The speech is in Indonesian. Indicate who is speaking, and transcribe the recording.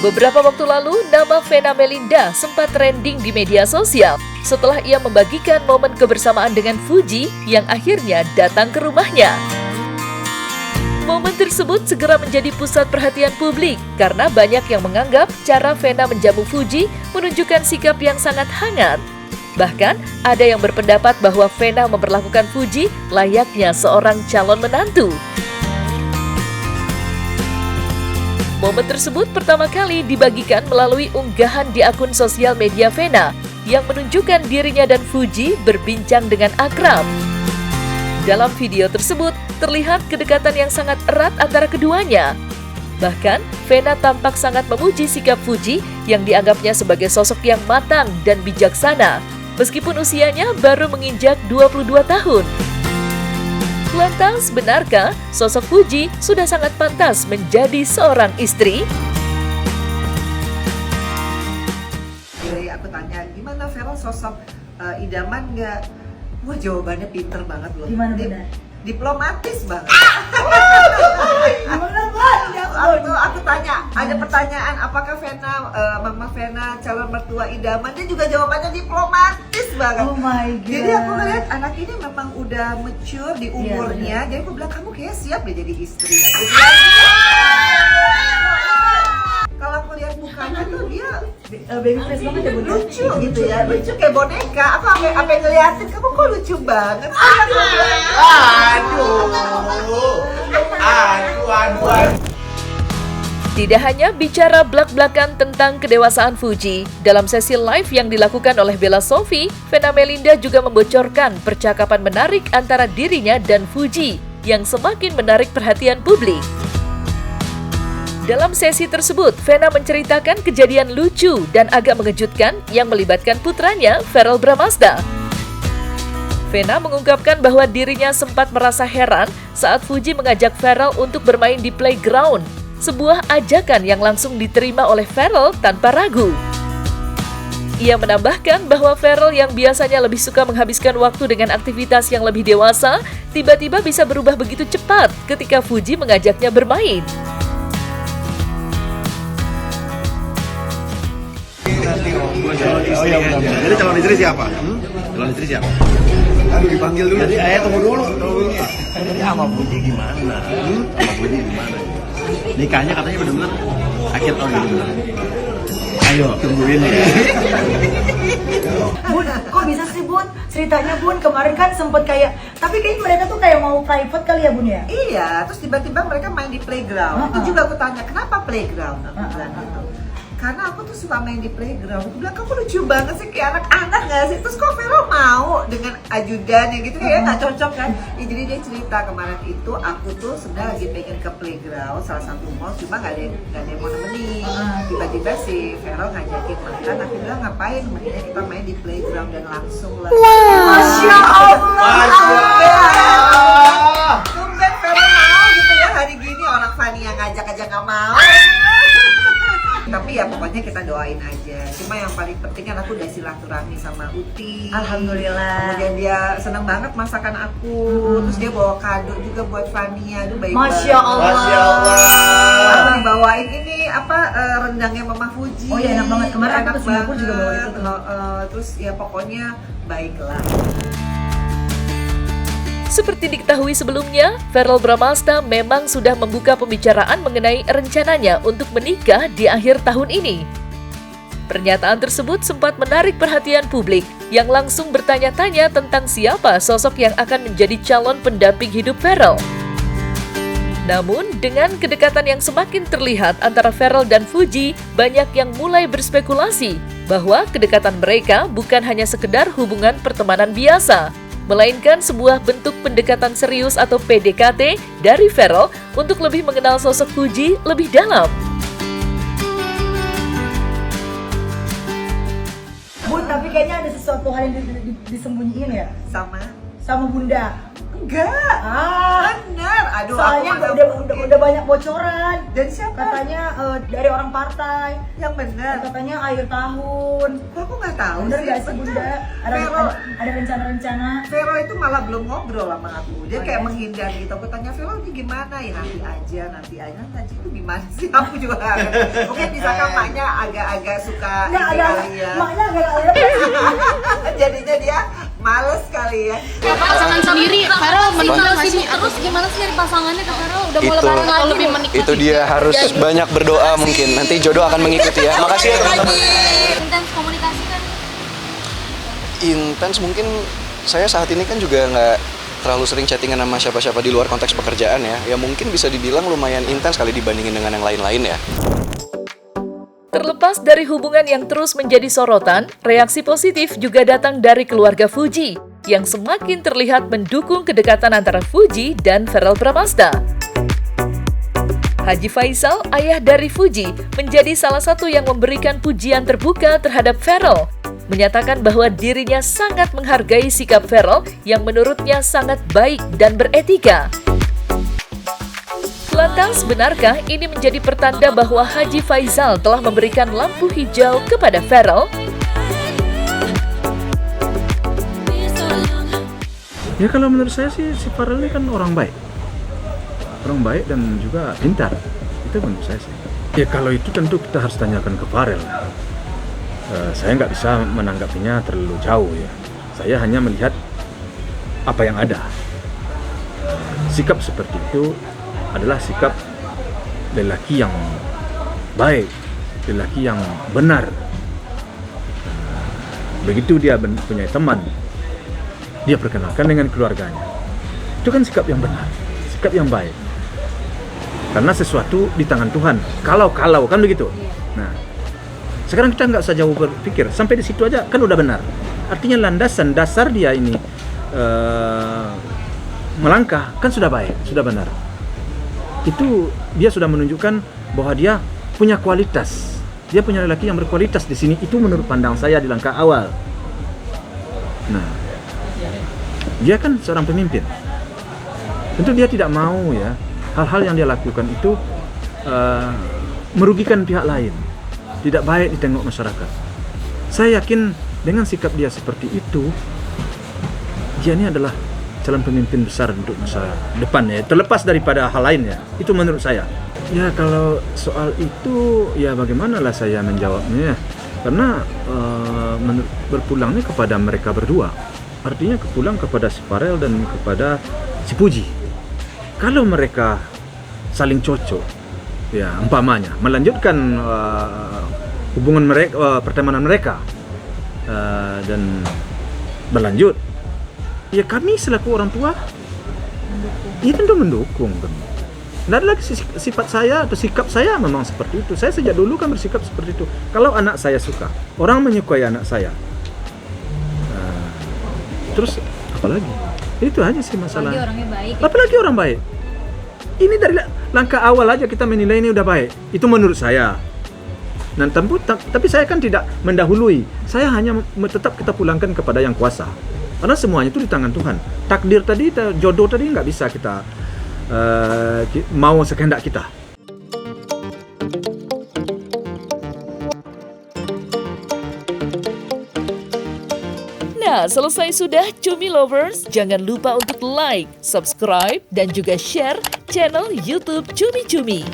Speaker 1: Beberapa waktu lalu, nama Vena Melinda sempat trending di media sosial setelah ia membagikan momen kebersamaan dengan Fuji yang akhirnya datang ke rumahnya. Momen tersebut segera menjadi pusat perhatian publik karena banyak yang menganggap cara Vena menjamu Fuji menunjukkan sikap yang sangat hangat. Bahkan, ada yang berpendapat bahwa Vena memperlakukan Fuji layaknya seorang calon menantu. Momen tersebut pertama kali dibagikan melalui unggahan di akun sosial media Vena yang menunjukkan dirinya dan Fuji berbincang dengan akrab. Dalam video tersebut, terlihat kedekatan yang sangat erat antara keduanya. Bahkan, Vena tampak sangat memuji sikap Fuji yang dianggapnya sebagai sosok yang matang dan bijaksana, meskipun usianya baru menginjak 22 tahun. Lantas, benarkah sosok Fuji sudah sangat pantas menjadi seorang istri?
Speaker 2: Jadi aku tanya, gimana Vero sosok idaman nggak? Wah, jawabannya pinter banget loh.
Speaker 3: Gimana benar?
Speaker 2: Diplomatis banget.
Speaker 3: Gimana banget?
Speaker 2: Aku tanya, ada pertanyaan, apakah Mama Vena calon mertua idaman? Dia juga jawabannya diplomatis banget.
Speaker 3: Oh my god.
Speaker 2: Jadi aku ngeliat anak ini memang udah mature di umurnya. Jadi aku bilang, kamu kayaknya siap deh jadi istri. Aku bilang, kalau aku lihat mukanya tuh dia
Speaker 3: baby face banget ya, Bun.
Speaker 2: lucu gitu ya, lucu kayak boneka. Aku apa ngeliatin, kamu kok lucu banget sih?
Speaker 4: Aduh.
Speaker 1: Tidak hanya bicara blak-blakan tentang kedewasaan Fuji, dalam sesi live yang dilakukan oleh Bella Sophie, Vena Melinda juga membocorkan percakapan menarik antara dirinya dan Fuji yang semakin menarik perhatian publik. Dalam sesi tersebut, Vena menceritakan kejadian lucu dan agak mengejutkan yang melibatkan putranya, Verrell Bramasta. Vena mengungkapkan bahwa dirinya sempat merasa heran saat Fuji mengajak Verrell untuk bermain di playground, sebuah ajakan yang langsung diterima oleh Verrell tanpa ragu. Ia menambahkan bahwa Verrell yang biasanya lebih suka menghabiskan waktu dengan aktivitas yang lebih dewasa, tiba-tiba bisa berubah begitu cepat ketika Fuji mengajaknya bermain.
Speaker 4: Jadi calon istri siapa? Calon istri siapa? Aduh, dipanggil dulu. Jadi ayah tunggu dulu. Jadi sama Fuji gimana? Sama Fuji gimana? Nikahnya katanya benar-benar akhir tahun ini benar. Ayo tungguin ya.
Speaker 3: Bun, kok bisa sih Bun? Ceritanya Bun, kemarin kan sempet kayak, tapi kayaknya mereka tuh kayak mau private kali ya Bun ya?
Speaker 2: Iya, terus tiba-tiba mereka main di playground. Itu juga aku tanya, kenapa playground? Aku bilang gitu. Karena aku tuh suka main di playground. Aku bilang, kamu lucu banget sih, kayak anak-anak gak sih? Terus kok Vero mau dengan ajudan yang gitu, kayaknya gak cocok kan? Ya, jadi dia cerita kemarin itu, aku tuh sebenarnya lagi pengen ke playground, salah satu mall, cuma gak ada yang mau nemenin. Tiba-tiba si Vero ngajakin makan, aku bilang ngapain? Mendingan kita main di playground dan langsung lah.
Speaker 3: Masya Allah.
Speaker 2: Tumben Vero mau gitu ya, hari gini orang Fanny yang ngajak aja gak mau. Tapi ya pokoknya kita doain aja. Cuma yang paling penting kan aku udah silaturahmi sama Uti.
Speaker 3: Alhamdulillah.
Speaker 2: Kemudian dia seneng banget masakan aku. Terus dia bawa kado juga buat Fania. Aduh baik
Speaker 3: Masya
Speaker 2: banget.
Speaker 3: Allah.
Speaker 4: Masya Allah.
Speaker 2: Aku dibawain ini rendangnya Mama Fuji.
Speaker 3: Oh iya, enak banget. Kemarin aku
Speaker 2: Enak
Speaker 3: ke Singapura juga bawa itu tuh.
Speaker 2: Terus ya pokoknya baiklah.
Speaker 1: Seperti diketahui sebelumnya, Verrell Bramasta memang sudah membuka pembicaraan mengenai rencananya untuk menikah di akhir tahun ini. Pernyataan tersebut sempat menarik perhatian publik yang langsung bertanya-tanya tentang siapa sosok yang akan menjadi calon pendamping hidup Verrell. Namun, dengan kedekatan yang semakin terlihat antara Verrell dan Fuji, banyak yang mulai berspekulasi bahwa kedekatan mereka bukan hanya sekedar hubungan pertemanan biasa, melainkan sebuah bentuk pendekatan serius atau PDKT dari Verrell untuk lebih mengenal sosok Fuji lebih dalam.
Speaker 3: Bun, tapi kayaknya ada sesuatu hal yang disembunyiin ya?
Speaker 2: Sama
Speaker 3: sama Bunda.
Speaker 2: Enggak. Bener. Aduh,
Speaker 3: Soalnya
Speaker 2: aku mana
Speaker 3: udah banyak bocoran.
Speaker 2: Dari siapa?
Speaker 3: Katanya dari orang partai.
Speaker 2: Yang bener.
Speaker 3: Katanya akhir tahun.
Speaker 2: Kok aku nggak tahu
Speaker 3: Bener
Speaker 2: sih?
Speaker 3: gak sih Bunda? Ada rencana-rencana.
Speaker 2: Vero itu malah belum ngobrol sama aku. Dia kayak menghindar gitu. Aku tanya Vero ini gimana ya, nanti aja. Nanti itu gimana sih? Aku juga nggak ngerti. Mungkin misalkan maknya agak-agak suka
Speaker 3: Nggak
Speaker 2: ini
Speaker 3: ada.
Speaker 2: kali ya.
Speaker 3: Maknya agak
Speaker 2: Jadinya dia males kali ya.
Speaker 5: Pasangan sendiri, Farel menikah sih terus gimana sih dari pasangannya Kak Farel? Udah mau
Speaker 6: Itu.
Speaker 5: lebaran lagi lebih menikmati.
Speaker 6: Itu dia harus banyak berdoa mungkin. Nanti jodoh akan mengikuti ya. Makasih ya teman-teman.
Speaker 5: Intens komunikasi kan?
Speaker 6: Intens mungkin saya saat ini kan juga nggak terlalu sering chattingan sama siapa-siapa di luar konteks pekerjaan ya. Ya mungkin bisa dibilang lumayan intens kali dibandingin dengan yang lain-lain ya.
Speaker 1: Terlepas dari hubungan yang terus menjadi sorotan, reaksi positif juga datang dari keluarga Fuji, yang semakin terlihat mendukung kedekatan antara Fuji dan Verrell Bramasta. Haji Faisal, ayah dari Fuji, menjadi salah satu yang memberikan pujian terbuka terhadap Verrell, menyatakan bahwa dirinya sangat menghargai sikap Verrell yang menurutnya sangat baik dan beretika. Lantas, benarkah ini menjadi pertanda bahwa Haji Faisal telah memberikan lampu hijau kepada Verrell?
Speaker 7: Ya kalau menurut saya sih si Farel ini kan orang baik dan juga pintar, itu menurut saya sih. Ya kalau itu tentu kita harus tanyakan ke Farel. Saya nggak bisa menanggapinya terlalu jauh ya. Saya hanya melihat apa yang ada. Sikap seperti itu adalah sikap lelaki yang baik, lelaki yang benar. Begitu dia punya teman, dia perkenalkan dengan keluarganya. Itu kan sikap yang benar, sikap yang baik. Karena sesuatu di tangan Tuhan. Kalau kan begitu. Nah, sekarang kita nggak usah jauh berpikir. Sampai di situ aja kan udah benar. Artinya landasan dasar dia ini melangkah kan sudah baik, sudah benar. Itu dia sudah menunjukkan bahwa dia punya kualitas. Dia punya lelaki yang berkualitas di sini. Itu menurut pandang saya di langkah awal. Nah, dia kan seorang pemimpin. Tentu dia tidak mau ya hal-hal yang dia lakukan itu merugikan pihak lain. Tidak baik ditengok masyarakat. Saya yakin dengan sikap dia seperti itu, dia ini adalah calon pemimpin besar untuk masa depan ya, terlepas daripada hal lainnya. Itu menurut saya. Ya kalau soal itu ya bagaimanalah saya menjawabnya, karena berpulangnya kepada mereka berdua. Artinya kepulang kepada si Farel dan kepada si Puji. Kalau mereka saling cocok, ya umpamanya melanjutkan hubungan mereka, pertemanan mereka dan berlanjut, ya kami selaku orang tua ya tentu mendukung. Tidak ada lagi sifat saya atau sikap saya memang seperti itu. Saya sejak dulu kan bersikap seperti itu. Kalau anak saya suka, orang menyukai anak saya, terus apalagi? Itu aja sih masalahnya.
Speaker 5: Apalagi orangnya baik.
Speaker 7: Apalagi orang baik. Ini dari langkah awal aja kita menilai ini udah baik. Itu menurut saya. Dan tapi saya kan tidak mendahului. Saya hanya tetap kita pulangkan kepada yang kuasa. Karena semuanya itu di tangan Tuhan. Takdir tadi, jodoh tadi nggak bisa kita mau sekehendak kita.
Speaker 1: Nah, selesai sudah Cumi Lovers. Jangan lupa untuk like, subscribe, dan juga share channel YouTube Cumi Cumi.